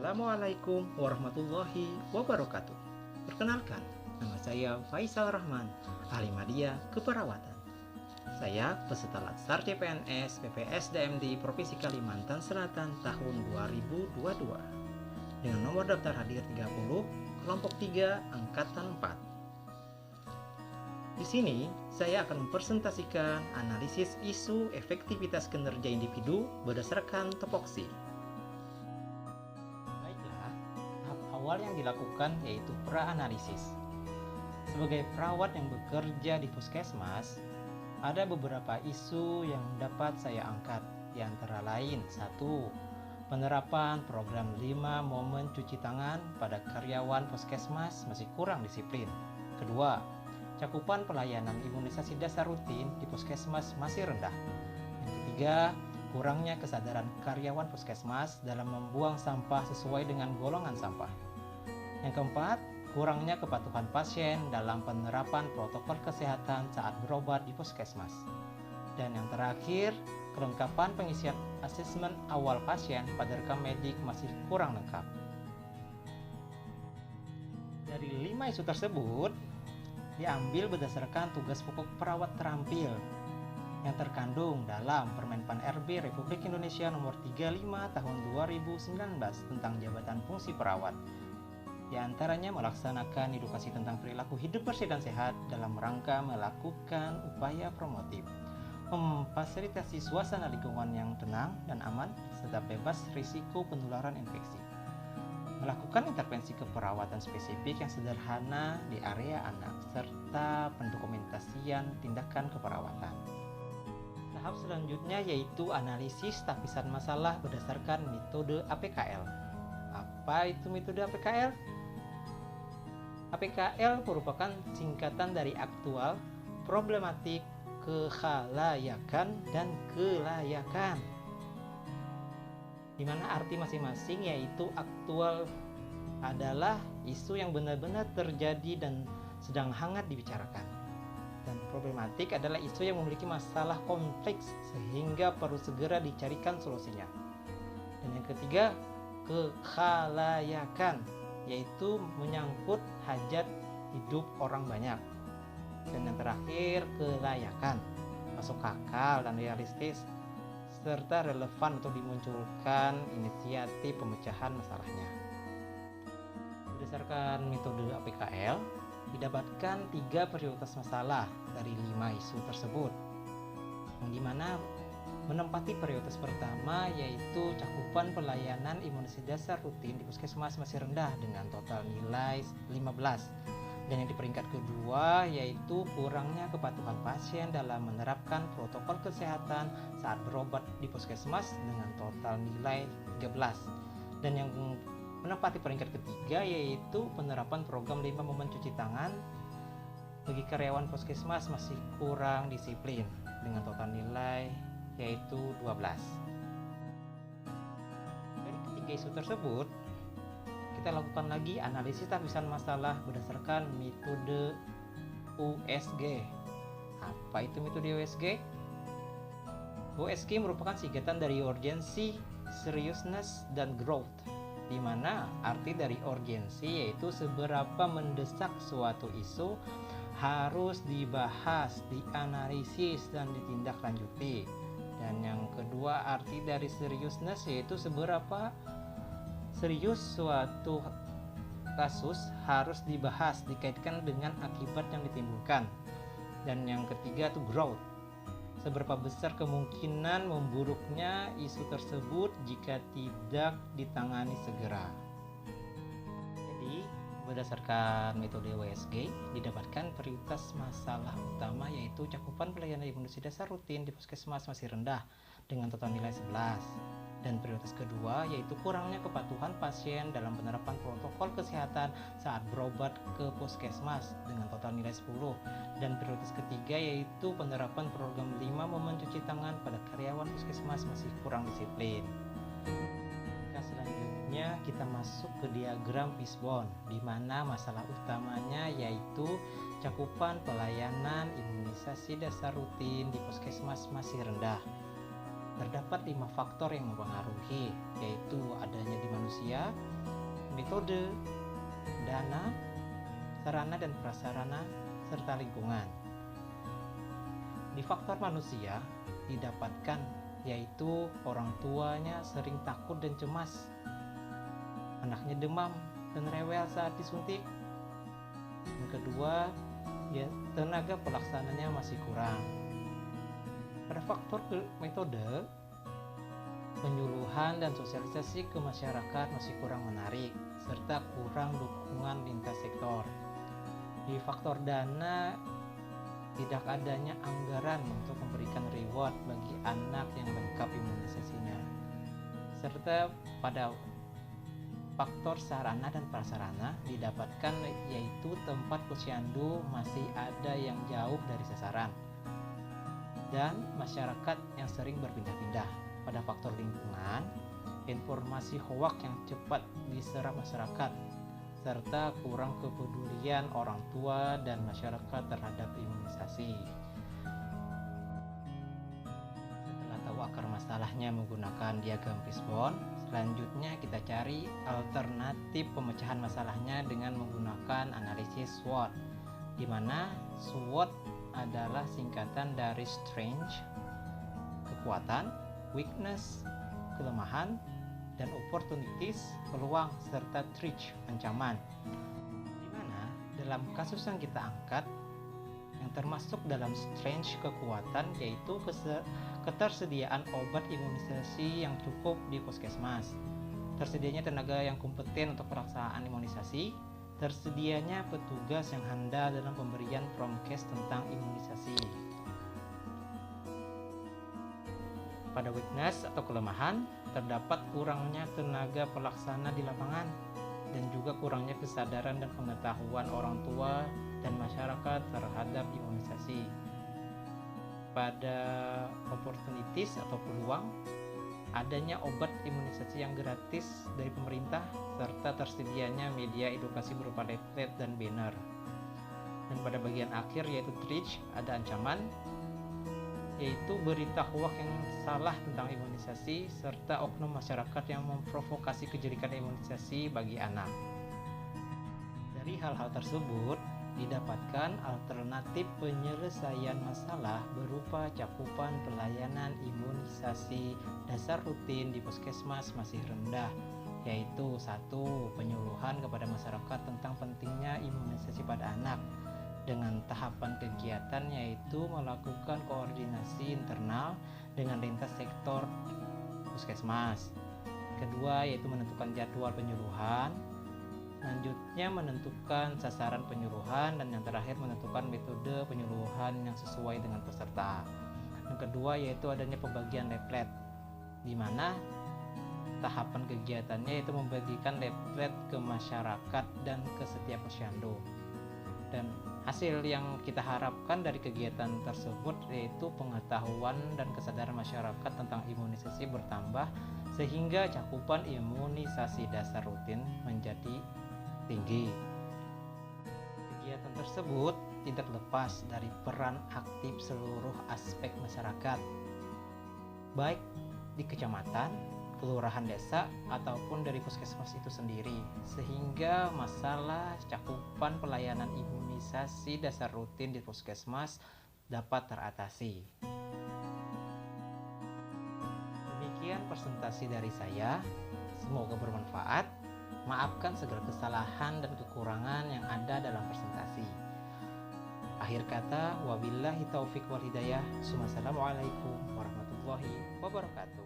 Assalamualaikum warahmatullahi wabarakatuh. Perkenalkan, nama saya Faisal Rahman, ahli media keperawatan. Saya peserta Latsar CPNS PPSDM di Provinsi Kalimantan Selatan tahun 2022 dengan nomor daftar hadir 30, kelompok 3, angkatan 4. Di sini, saya akan mempresentasikan analisis isu efektivitas kinerja individu berdasarkan topoksi. Baiklah, tahap awal yang dilakukan yaitu pra-analisis. Sebagai perawat yang bekerja di puskesmas, ada beberapa isu yang dapat saya angkat, di antara lain: 1. Penerapan program 5 momen cuci tangan pada karyawan puskesmas masih kurang disiplin. 2. Cakupan pelayanan imunisasi dasar rutin di puskesmas masih rendah. Yang 3. Kurangnya kesadaran karyawan puskesmas dalam membuang sampah sesuai dengan golongan sampah. Yang 4. Kurangnya kepatuhan pasien dalam penerapan protokol kesehatan saat berobat di puskesmas. Dan yang terakhir, kelengkapan pengisian asesmen awal pasien pada rekam medik masih kurang lengkap. Dari 5 isu tersebut, diambil berdasarkan tugas pokok perawat terampil yang terkandung dalam Permenpan RB Republik Indonesia Nomor 35 Tahun 2019 tentang jabatan fungsi perawat. Di antaranya melaksanakan edukasi tentang perilaku hidup bersih dan sehat dalam rangka melakukan upaya promotif, memfasilitasi suasana lingkungan yang tenang dan aman serta bebas risiko penularan infeksi, melakukan intervensi keperawatan spesifik yang sederhana di area anak, serta pendokumentasian tindakan keperawatan. Tahap selanjutnya yaitu analisis tapisan masalah berdasarkan metode APKL. Apa itu metode APKL? APKL merupakan singkatan dari aktual, problematik, kekhalayakan, dan kelayakan, di mana arti masing-masing yaitu aktual adalah isu yang benar-benar terjadi dan sedang hangat dibicarakan, dan problematik adalah isu yang memiliki masalah kompleks sehingga perlu segera dicarikan solusinya. Dan yang ketiga, kekhalayakan, yaitu menyangkut hajat hidup orang banyak. Dan yang terakhir, kelayakan, masuk akal dan realistis serta relevan untuk dimunculkan inisiatif pemecahan masalahnya. Berdasarkan metode APKL, didapatkan 3 prioritas masalah dari 5 isu tersebut, yang dimana menempati prioritas pertama yaitu cakupan pelayanan imunisasi dasar rutin di puskesmas masih rendah dengan total nilai 15. Dan yang di peringkat kedua yaitu kurangnya kepatuhan pasien dalam menerapkan protokol kesehatan saat berobat di puskesmas dengan total nilai 13. Dan yang menempati peringkat ketiga yaitu penerapan program 5 momen cuci tangan bagi karyawan puskesmas masih kurang disiplin dengan total nilai yaitu 12. Dari ketiga isu tersebut, kita lakukan lagi analisis tapisan masalah berdasarkan metode USG. Apa itu metode USG? USG merupakan singkatan dari urgency, seriousness, dan growth, di mana arti dari urgensi yaitu seberapa mendesak suatu isu harus dibahas, dianalisis, dan ditindaklanjuti. Dan yang kedua, arti dari seriousness yaitu seberapa serius suatu kasus harus dibahas, dikaitkan dengan akibat yang ditimbulkan. Dan yang ketiga itu growth, seberapa besar kemungkinan memburuknya isu tersebut jika tidak ditangani segera. Jadi berdasarkan metode WSG didapatkan prioritas masalah utama yaitu cakupan pelayanan imunisasi dasar rutin di puskesmas masih rendah dengan total nilai 11. Dan prioritas kedua yaitu kurangnya kepatuhan pasien dalam penerapan protokol kesehatan saat berobat ke puskesmas dengan total nilai 10. Dan prioritas ketiga yaitu penerapan program 5 momen cuci tangan pada karyawan puskesmas masih kurang disiplin. Selanjutnya kita masuk ke diagram fishbone, di mana masalah utamanya yaitu cakupan pelayanan imunisasi dasar rutin di puskesmas masih rendah. Terdapat 5 faktor yang mempengaruhi, yaitu adanya di manusia, metode, dana, sarana dan prasarana, serta lingkungan. Di faktor manusia didapatkan yaitu orang tuanya sering takut dan cemas, anaknya demam dan rewel saat disuntik. Yang kedua, ya, tenaga pelaksananya masih kurang. Pada faktor metode, penyuluhan dan sosialisasi ke masyarakat masih kurang menarik, serta kurang dukungan lintas sektor. Di faktor dana, tidak adanya anggaran untuk memberikan reward bagi anak yang lengkap imunisasinya. Serta pada faktor sarana dan prasarana didapatkan yaitu tempat posyandu masih ada yang jauh dari sasaran dan masyarakat yang sering berpindah-pindah. Pada faktor lingkungan, informasi hoak yang cepat diserap masyarakat serta kurang kepedulian orang tua dan masyarakat terhadap imunisasi. Setelah tahu akar masalahnya menggunakan diagram fishbone, selanjutnya kita cari alternatif pemecahan masalahnya dengan menggunakan analisis SWOT, di mana SWOT adalah singkatan dari strength, kekuatan, weakness, kelemahan, dan opportunities, peluang, serta threat, ancaman. Di mana dalam kasus yang kita angkat, yang termasuk dalam strength, kekuatan, yaitu ketersediaan obat imunisasi yang cukup di puskesmas, tersedianya tenaga yang kompeten untuk pelaksanaan imunisasi, tersedianya petugas yang handal dalam pemberian promkes tentang imunisasi. Pada weakness atau kelemahan, terdapat kurangnya tenaga pelaksana di lapangan dan juga kurangnya kesadaran dan pengetahuan orang tua dan masyarakat terhadap imunisasi. Pada opportunities atau peluang, adanya obat imunisasi yang gratis dari pemerintah serta tersedianya media edukasi berupa leaflet dan banner. Dan pada bagian akhir yaitu threat, ada ancaman, yaitu berita hoak yang salah tentang imunisasi serta oknum masyarakat yang memprovokasi kejelikan imunisasi bagi anak. Dari hal-hal tersebut didapatkan alternatif penyelesaian masalah berupa cakupan pelayanan imunisasi dasar rutin di puskesmas masih rendah, yaitu 1. Penyuluhan kepada masyarakat tentang pentingnya imunisasi pada anak dengan tahapan kegiatan yaitu melakukan koordinasi internal dengan lintas sektor puskesmas. Kedua, yaitu menentukan jadwal penyuluhan. Selanjutnya menentukan sasaran penyuluhan, dan yang terakhir menentukan metode penyuluhan yang sesuai dengan peserta. Yang kedua yaitu adanya pembagian leaflet, di mana tahapan kegiatannya yaitu membagikan leaflet ke masyarakat dan ke setiap posyandu. Dan hasil yang kita harapkan dari kegiatan tersebut yaitu pengetahuan dan kesadaran masyarakat tentang imunisasi bertambah sehingga cakupan imunisasi dasar rutin menjadi tinggi. Kegiatan tersebut tidak lepas dari peran aktif seluruh aspek masyarakat, baik di kecamatan, kelurahan desa, ataupun dari puskesmas itu sendiri, sehingga masalah cakupan pelayanan imunisasi dasar rutin di puskesmas dapat teratasi. Demikian presentasi dari saya, semoga bermanfaat. Maafkan segala kesalahan dan kekurangan yang ada dalam presentasi. Akhir kata, wabillahi taufik wal hidayah. Assalamualaikum warahmatullahi wabarakatuh.